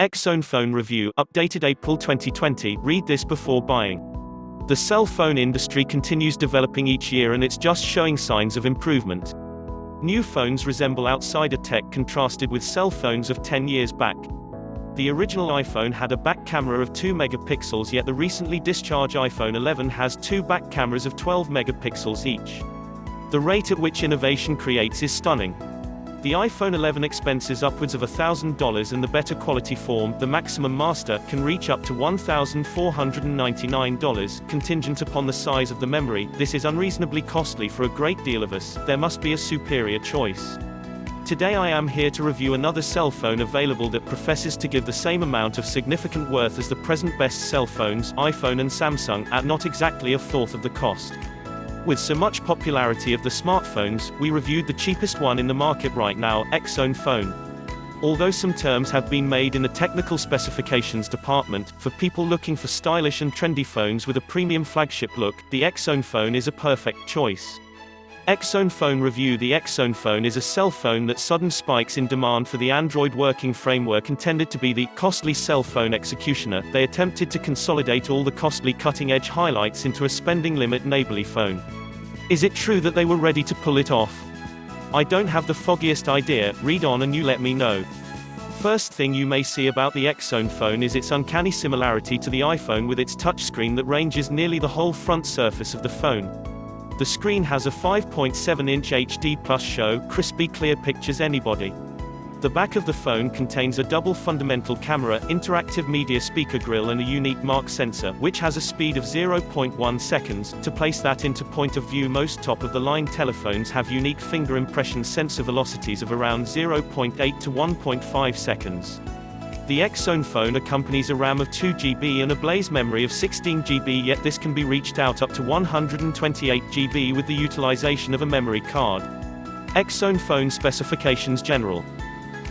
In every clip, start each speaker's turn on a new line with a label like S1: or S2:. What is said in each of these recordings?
S1: XOne Phone Review, updated April 2020. Read this before buying. The cell phone industry continues developing each year and it's just showing signs of improvement. New phones resemble outsider tech contrasted with cell phones of 10 years back. The original iPhone had a back camera of 2 megapixels, yet the recently discharged iPhone 11 has 2 back cameras of 12 megapixels each. The rate at which innovation creates is stunning. The iPhone 11 expenses upwards of $1,000 and the better quality form, the maximum master, can reach up to $1,499, contingent upon the size of the memory. This is unreasonably costly for a great deal of us. There must be a superior choice. Today I am here to review another cell phone available that professes to give the same amount of significant worth as the present best cell phones, iPhone and Samsung, at not exactly a fourth of the cost. With so much popularity of the smartphones, we reviewed the cheapest one in the market right now, XOne Phone. Although some terms have been made in the technical specifications department, for people looking for stylish and trendy phones with a premium flagship look, the XOne Phone is a perfect choice. XOne Phone Review. The XOne Phone is a cell phone that sudden spikes in demand for the Android working framework intended to be the costly cell phone executioner. They attempted to consolidate all the costly cutting-edge highlights into a spending limit neighborly phone. Is it true that they were ready to pull it off? I don't have the foggiest idea. Read on and you let me know. First thing you may see about the XOne Phone is its uncanny similarity to the iPhone with its touchscreen that ranges nearly the whole front surface of the phone. The screen has a 5.7-inch HD+ show crispy clear pictures anybody. The back of the phone contains a double fundamental camera, interactive media speaker grille and a unique mark sensor, which has a speed of 0.1 seconds. To place that into point of view, most top-of-the-line telephones have unique finger impression sensor velocities of around 0.8 to 1.5 seconds. The XOne Phone accompanies a RAM of 2 GB and a blaze memory of 16 GB, yet this can be reached out up to 128 GB with the utilization of a memory card. XOne Phone specifications. General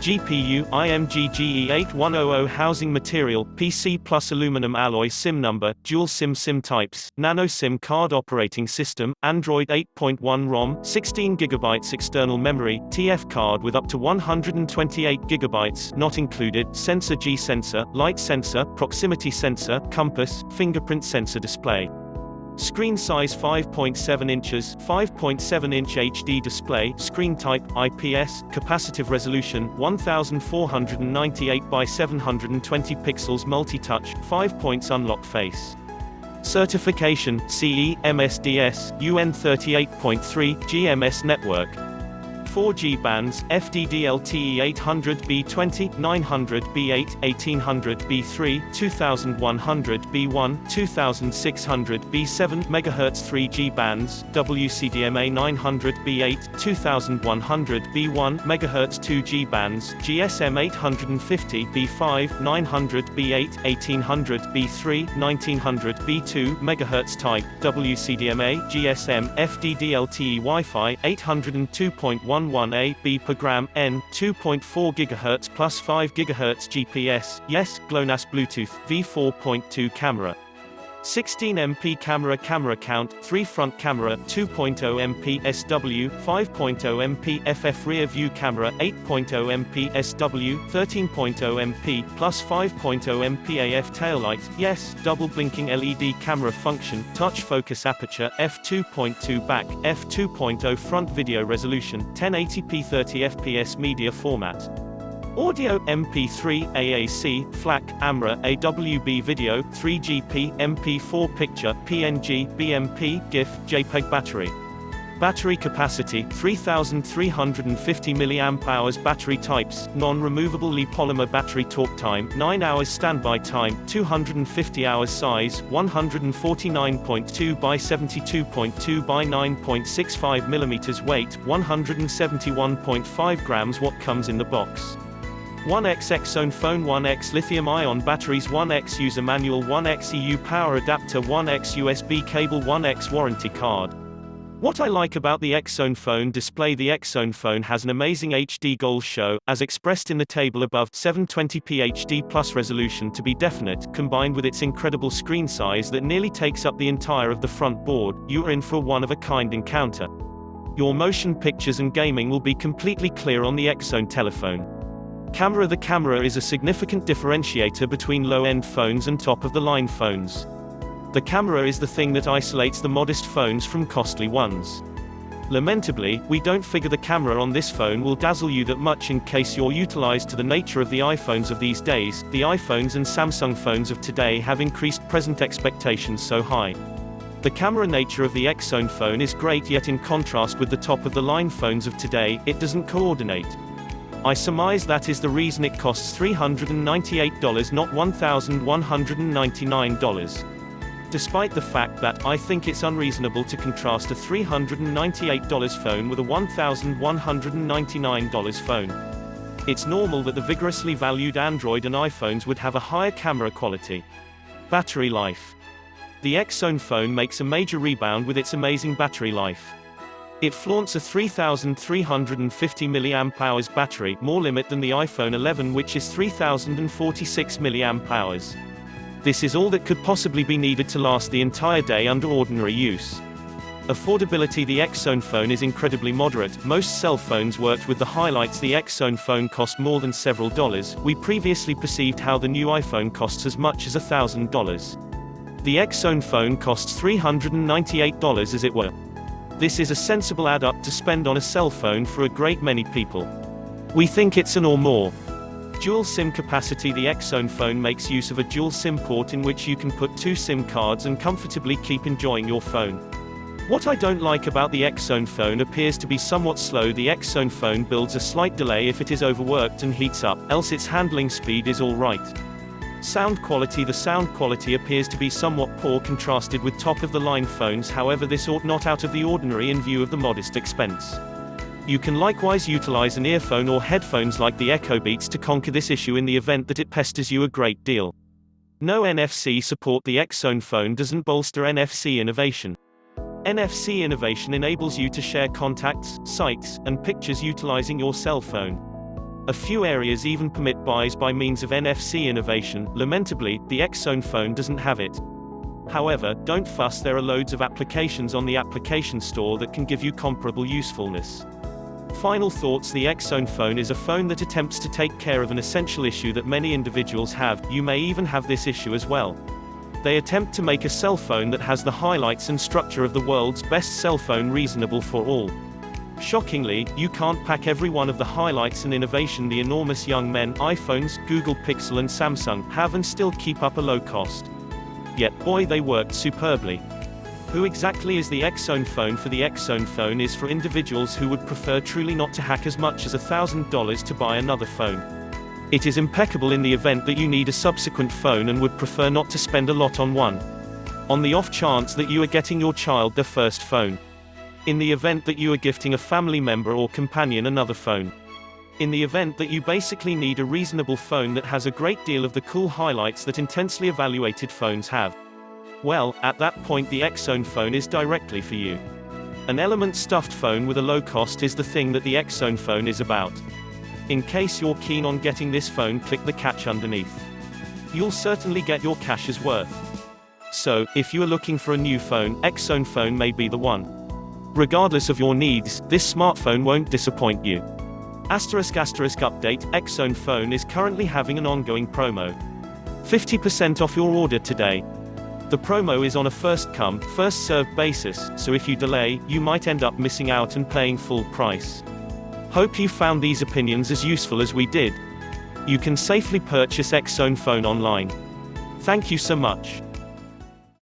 S1: GPU, IMG-GE8100 housing material, PC plus aluminum alloy, SIM number, dual SIM types, nano SIM card, operating system, Android 8.1 ROM, 16 GB external memory, TF card with up to 128 GB not included, sensor G sensor, light sensor, proximity sensor, compass, fingerprint sensor, display. Screen size 5.7 inches, 5.7-inch HD display, screen type, IPS, capacitive resolution, 1498 by 720 pixels, multi-touch, 5 points, unlock face. Certification, CE, MSDS, UN 38.3, GMS network. 4G bands, FDD-LTE 800B20, 900B8, 1800B3, 2100B1, 2600B7 MHz 3G bands, WCDMA 900B8, 2100B1 MHz 2G bands, GSM 850B5, 900B8, 1800B3, 1900B2 MHz type, WCDMA, GSM, FDD-LTE Wi-Fi 802.11a B per gram, N, 2.4 GHz plus 5 GHz GPS, yes, GLONASS Bluetooth, V4.2 camera. 16 MP camera count, 3 front camera, 2.0 MP SW, 5.0 MP FF rear view camera, 8.0 MP SW, 13.0 MP plus 5.0 MP AF taillight, yes, double blinking LED camera function, touch focus aperture, f2.2 back, f2.0 front video resolution, 1080p 30fps media format. Audio, MP3, AAC, FLAC, AMRA, AWB video, 3GP, MP4 picture, PNG, BMP, GIF, JPEG battery. Battery capacity, 3350 mAh battery types, non-removable polymer battery talk time, 9 hours standby time, 250 hours size, 149.2 by 72.2 by 9.65 mm weight, 171.5 grams. What comes in the box? 1X XOne Phone, 1X lithium-ion batteries, 1X user manual, 1X EU power adapter, 1X USB cable, 1X warranty card. What I like about the XOne Phone display: the XOne Phone has an amazing HD gold show, as expressed in the table above, 720p HD plus resolution to be definite, combined with its incredible screen size that nearly takes up the entire of the front board. You are in for a one-of-a-kind encounter. Your motion pictures and gaming will be completely clear on the XOne telephone. Camera. The camera is a significant differentiator between low-end phones and top-of-the-line phones. The camera is the thing that isolates the modest phones from costly ones. Lamentably, we don't figure the camera on this phone will dazzle you that much in case you're utilized to the nature of the iPhones of these days. The iPhones and Samsung phones of today have increased present expectations so high. The camera nature of the XOne phone is great, yet in contrast with the top-of-the-line phones of today, it doesn't coordinate. I surmise that is the reason it costs $398, not $1,199. Despite the fact that, I think it's unreasonable to contrast a $398 phone with a $1,199 phone. It's normal that the vigorously valued Android and iPhones would have a higher camera quality. Battery life. The XOne phone makes a major rebound with its amazing battery life. It flaunts a 3,350 mAh battery, more limit than the iPhone 11, which is 3,046 mAh. This is all that could possibly be needed to last the entire day under ordinary use. Affordability. The XOne phone is incredibly moderate. Most cell phones worked with the highlights. The XOne phone cost more than several dollars. We previously perceived how the new iPhone costs as much as $1,000. The XOne phone costs $398 as it were. This is a sensible add-up to spend on a cell phone for a great many people. We think it's an or more. Dual SIM capacity. The XOne phone makes use of a dual SIM port in which you can put 2 SIM cards and comfortably keep enjoying your phone. What I don't like about the XOne phone appears to be somewhat slow. The XOne phone builds a slight delay if it is overworked and heats up, else its handling speed is alright. Sound quality. The sound quality appears to be somewhat poor contrasted with top-of-the-line phones, however this ought not out of the ordinary in view of the modest expense. You can likewise utilize an earphone or headphones like the Echo Beats to conquer this issue in the event that it pesters you a great deal. No NFC support. The XOne phone doesn't bolster NFC innovation. NFC innovation enables you to share contacts, sites, and pictures utilizing your cell phone. A few areas even permit buys by means of NFC innovation. Lamentably, the XOne phone doesn't have it. However, don't fuss, there are loads of applications on the application store that can give you comparable usefulness. Final thoughts. The XOne phone is a phone that attempts to take care of an essential issue that many individuals have. You may even have this issue as well. They attempt to make a cell phone that has the highlights and structure of the world's best cell phone reasonable for all. Shockingly, you can't pack every one of the highlights and innovation the enormous young men, iPhones, Google Pixel and Samsung have and still keep up a low cost. Yet, boy, they worked superbly. Who exactly is the XOne phone? For the XOne phone is for individuals who would prefer truly not to hack as much as $1,000 to buy another phone. It is impeccable in the event that you need a subsequent phone and would prefer not to spend a lot on one. On the off chance that you are getting your child their first phone. In the event that you are gifting a family member or companion another phone. In the event that you basically need a reasonable phone that has a great deal of the cool highlights that intensely evaluated phones have. Well, at that point the XOne phone is directly for you. An element stuffed phone with a low cost is the thing that the XOne phone is about. In case you're keen on getting this phone, click the catch underneath. You'll certainly get your cash's worth. So, if you are looking for a new phone, XOne phone may be the one. Regardless of your needs, this smartphone won't disappoint you. *** update, XOne phone is currently having an ongoing promo. 50% off your order today. The promo is on a first-come, first-served basis, so if you delay, you might end up missing out and paying full price. Hope you found these opinions as useful as we did. You can safely purchase XOne phone online. Thank you so much.